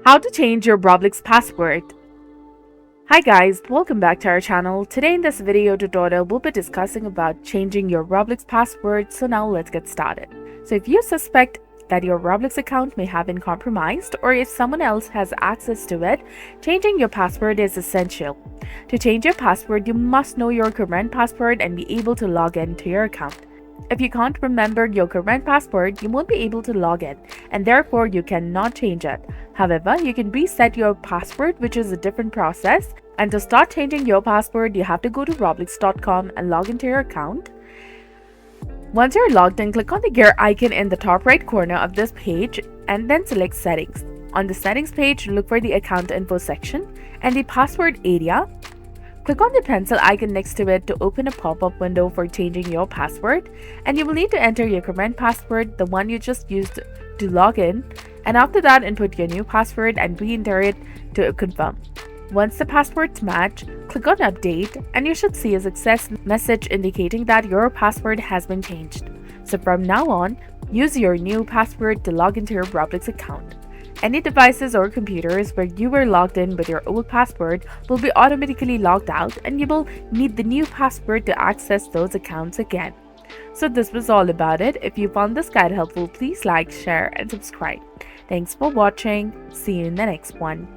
How to change your Roblox password. Hi guys, welcome back to our channel. Today in this video tutorial, we'll be discussing about changing your Roblox password. So now let's get started. So if you suspect that your Roblox account may have been compromised, or if someone else has access to it, changing your password is essential. To change your password, you must know your current password and be able to log in to your account. If you can't remember your current password, you won't be able to log in, and therefore you cannot change it. However, you can reset your password, which is a different process. And to start changing your password, you have to go to roblox.com and log into your account. Once you're logged in, click on the gear icon in the top right corner of this page and then select Settings. On the Settings page, look for the Account Info section and the Password area. Click on the pencil icon next to it to open a pop-up window for changing your password, and you will need to enter your current password, the one you just used to log in, and after that input your new password and re-enter it to confirm. Once the passwords match, click on Update and you should see a success message indicating that your password has been changed. So from now on, use your new password to log into your Roblox account. Any devices or computers where you were logged in with your old password will be automatically logged out, and you will need the new password to access those accounts again. So this was all about it. If you found this guide helpful, please like, share and subscribe. Thanks for watching. See you in the next one.